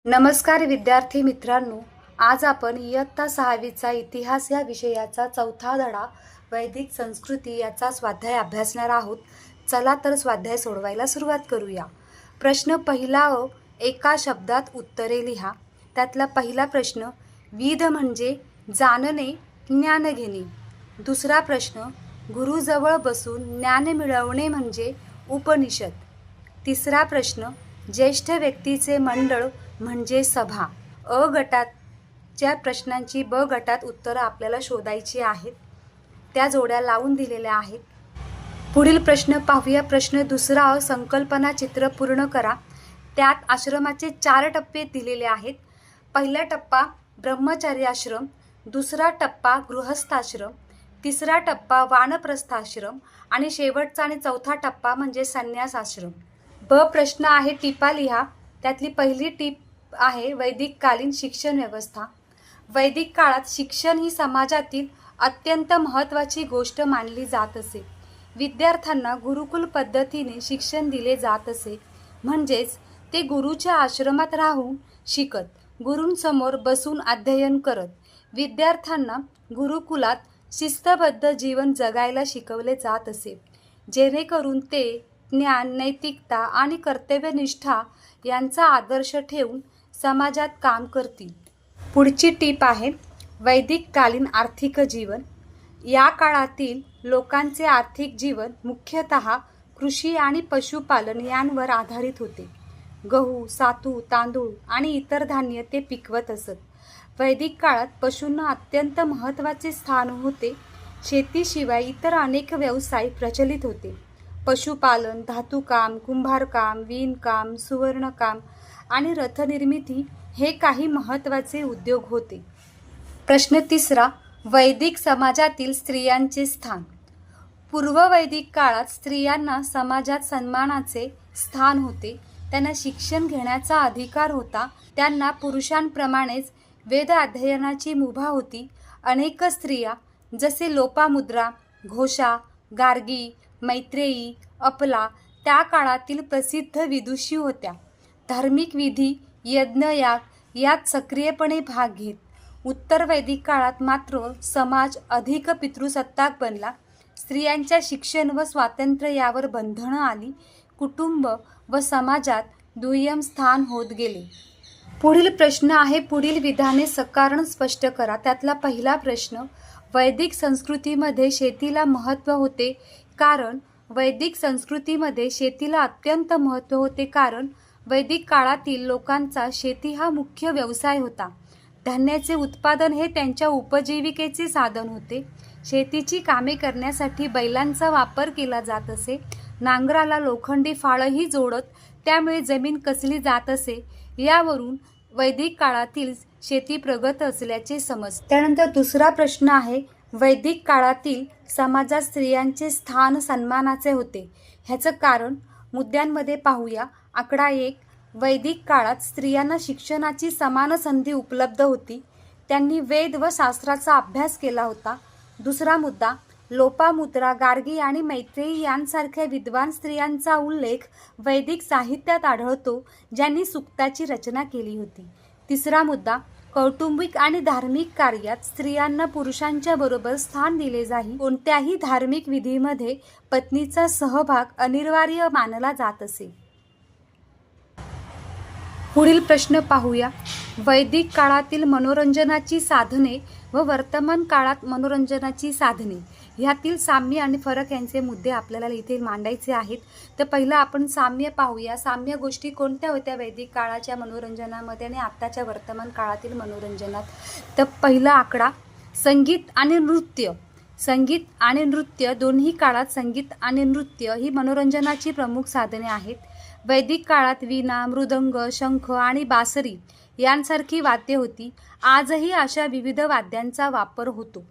नमस्कार विद्यार्थी मित्रांनो, आज आपण इयत्ता 6वीचा इतिहास या विषयाचा चौथा धडा वैदिक संस्कृती याचा स्वाध्याय अभ्यासणार आहोत. चला तर स्वाध्याय सोडवायला सुरुवात करूया. प्रश्न पहिला एका शब्दात उत्तरे लिहा. त्यातला पहिला प्रश्न, विध म्हणजे जाणणे, ज्ञान घेणे. दुसरा प्रश्न, गुरुजवळ बसून ज्ञान मिळवणे म्हणजे उपनिषद. तिसरा प्रश्न, ज्येष्ठ व्यक्तीचे मंडळ म्हणजे सभा. अ गटाच्या प्रश्नांची ब गटात उत्तरं आपल्याला शोधायची आहेत. त्या जोड्या लावून दिलेल्या आहेत. पुढील प्रश्न पाहूया. प्रश्न दुसरा, संकल्पना चित्र पूर्ण करा. त्यात आश्रमाचे 4 टप्पे दिलेले आहेत. पहिला टप्पा ब्रह्मचर्याश्रम, दुसरा टप्पा गृहस्थाश्रम, तिसरा टप्पा वानप्रस्थाश्रम आणि शेवटचा आणि चौथा टप्पा म्हणजे संन्यासाश्रम. ब प्रश्न आहे, टिपा लिहा. त्यातली पहिली टीप आहे वैदिक कालीन शिक्षण व्यवस्था. वैदिक काळात शिक्षण ही समाजातील अत्यंत महत्त्वाची गोष्ट मानली जात असे. विद्यार्थ्यांना गुरुकुल पद्धतीने शिक्षण दिले जात असे. म्हणजेच ते गुरुच्या आश्रमात राहून शिकत, गुरूंसमोर बसून अध्ययन करत. विद्यार्थ्यांना गुरुकुलात शिस्तबद्ध जीवन जगायला शिकवले जात असे, जेणेकरून ते ज्ञान, नैतिकता आणि कर्तव्यनिष्ठा यांचा आदर्श ठेवून समाजात काम करतील. पुढची टीप आहे वैदिक कालीन आर्थिक जीवन. या काळातील लोकांचे आर्थिक जीवन मुख्यतः कृषी आणि पशुपालन यांवर आधारित होते. गहू, सातू, तांदूळ आणि इतर धान्य ते पिकवत असत. वैदिक काळात पशूंना अत्यंत महत्त्वाचे स्थान होते. शेतीशिवाय इतर अनेक व्यवसाय प्रचलित होते. पशुपालन, धातुकाम, कुंभारकाम, विणकाम, सुवर्णकाम आणि रथनिर्मिती हे काही महत्त्वाचे उद्योग होते. प्रश्न तिसरा, वैदिक समाजातील स्त्रियांचे स्थान. पूर्ववैदिक काळात स्त्रियांना समाजात सन्मानाचे स्थान होते. त्यांना शिक्षण घेण्याचा अधिकार होता. त्यांना पुरुषांप्रमाणेच वेद अध्ययनाची मुभा होती. अनेक स्त्रिया जसे लोपामुद्रा, घोषा, गार्गी, मैत्रेयी, अपला त्या काळातील प्रसिद्ध विदुषी होत्या. धार्मिक विधी, यज्ञयाग यात सक्रियपणे भाग घेत. उत्तर वैदिक काळात मात्र समाज अधिक पितृसत्ताक बनला. स्त्रियांच्या शिक्षण व स्वातंत्र्य यावर बंधनं आली. कुटुंब व समाजात दुय्यम स्थान होत गेले. पुढील प्रश्न आहे, पुढील विधाने सकारण स्पष्ट करा. त्यातला पहिला प्रश्न, वैदिक संस्कृतीमध्ये शेतीला महत्त्व होते कारण वैदिक संस्कृतीमध्ये शेतीला अत्यंत महत्त्व होते कारण वैदिक काळातील लोकांचा शेती हा मुख्य व्यवसाय होता. धान्याचे उत्पादन हे त्यांच्या उपजीविकेचे साधन होते. शेतीची कामे करण्यासाठी बैलांचा वापर केला जात असे. नांगराला लोखंडी फाळही जोडत, त्यामुळे जमीन कसली जात असे. यावरून वैदिक काळातील शेती प्रगत असल्याचे समजते. त्यानंतर दुसरा प्रश्न आहे, वैदिक काळातील समाजात स्त्रियांचे स्थान सन्मानाचे होते. ह्याचं कारण मुद्द्यांमध्ये पाहूया. आकडा 1, वैदिक काळात स्त्रियांना शिक्षणाची समान संधी उपलब्ध होती. त्यांनी वेद व शास्त्राचा अभ्यास केला होता. दुसरा मुद्दा, लोपामुद्रा, गार्गी आणि मैत्रेयी यांसारख्या विद्वान स्त्रियांचा उल्लेख वैदिक साहित्यात आढळतो, ज्यांनी सूक्ताची रचना केली होती. तिसरा मुद्दा, कौटुंबिक आणि धार्मिक कार्यात स्त्रियांना पुरुषांच्या बरोबर स्थान दिले जाई. कोणत्याही धार्मिक विधीमध्ये पत्नीचा सहभाग अनिवार्य मानला जात असे. पुढील प्रश्न पाहूया. वैदिक काळातील मनोरंजनाची साधने व वर्तमान काळात मनोरंजनाची साधने ह्यातील साम्य आणि फरक यांचे मुद्दे आपल्याला इथे मांडायचे आहेत. तर पहिलं आपण साम्य पाहूया. साम्य गोष्टी कोणत्या होत्या वैदिक काळाच्या मनोरंजनामध्ये आणि आत्ताच्या वर्तमान काळातील मनोरंजनात? तर पहिला आकडा, संगीत आणि नृत्य. संगीत आणि नृत्य दोन्ही काळात संगीत आणि नृत्य ही मनोरंजनाची प्रमुख साधने आहेत. वैदिक काळात वीणा, मृदंग, शंख आणि बासरी यांसारखी वाद्ये होती. आजही अशा विविध वाद्यांचा वापर होतो.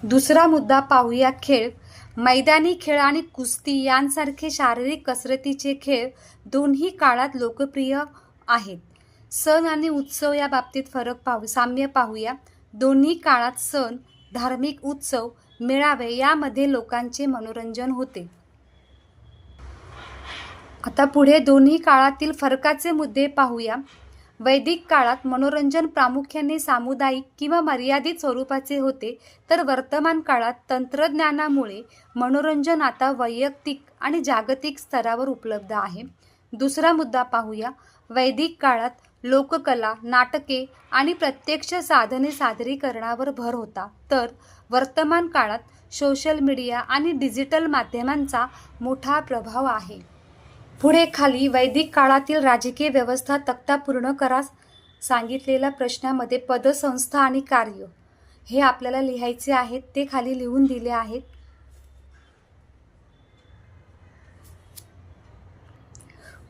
दुसरा मुद्दा पाहूया, खेळ. मैदानी खेळ आणि कुस्ती यांसारखे शारीरिक कसरतीचे खेळ दोन्ही काळात लोकप्रिय आहेत. सण आणि उत्सव या बाबतीत साम्य पाहूया. दोन्ही काळात सण, धार्मिक उत्सव, मेळावे यामध्ये लोकांचे मनोरंजन होते. आता पुढे दोन्ही काळातील फरकाचे मुद्दे पाहूया. वैदिक काळात मनोरंजन प्रामुख्याने सामुदायिक किंवा मर्यादित स्वरूपाचे होते, तर वर्तमान काळात तंत्रज्ञानामुळे मनोरंजन आता वैयक्तिक आणि जागतिक स्तरावर उपलब्ध आहे. दुसरा मुद्दा पाहूया. वैदिक काळात लोककला, नाटके आणि प्रत्यक्ष साधने सादरीकरणावर भर होता, तर वर्तमान काळात सोशल मीडिया आणि डिजिटल माध्यमांचा मोठा प्रभाव आहे. पुढे खाली वैदिक काळातील राजकीय व्यवस्था तक्ता पूर्ण करा. सांगितलेल्या प्रश्नामध्ये पदसंस्था आणि कार्य हे आपल्याला लिहायचे आहेत, ते खाली लिहून दिले आहेत.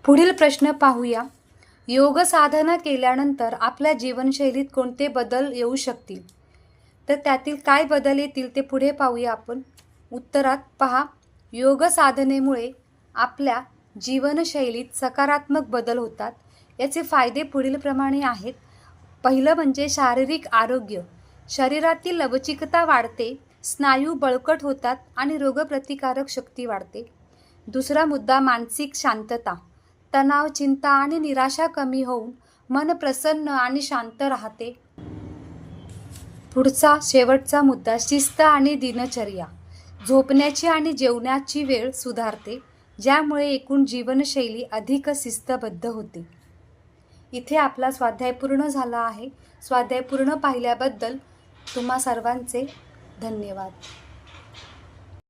पुढील प्रश्न पाहूया. योग साधना केल्यानंतर आपल्या जीवनशैलीत कोणते बदल येऊ शकतील? तर त्यातील काय बदल येतील ते पुढे पाहूया आपण. उत्तरात पहा, योग साधनेमुळे आपल्या जीवनशैलीत सकारात्मक बदल होतात. याचे फायदे पुढीलप्रमाणे आहेत. पहिलं म्हणजे शारीरिक आरोग्य. शरीरातील लवचिकता वाढते, स्नायू बळकट होतात आणि रोगप्रतिकारक शक्ती वाढते. दुसरा मुद्दा मानसिक शांतता. तणाव, चिंता आणि निराशा कमी होऊन मन प्रसन्न आणि शांत राहते. पुढचा शेवटचा मुद्दा शिस्त आणि दिनचर्या. झोपण्याची आणि जेवण्याची वेळ सुधारते, ज्यामुळे एकूण जीवनशैली अधिक शिस्तबद्ध होते. इथे आपला स्वाध्याय पूर्ण झाला आहे. स्वाध्याय पूर्ण पाहिल्याबद्दल तुम्हा सर्वांचे धन्यवाद.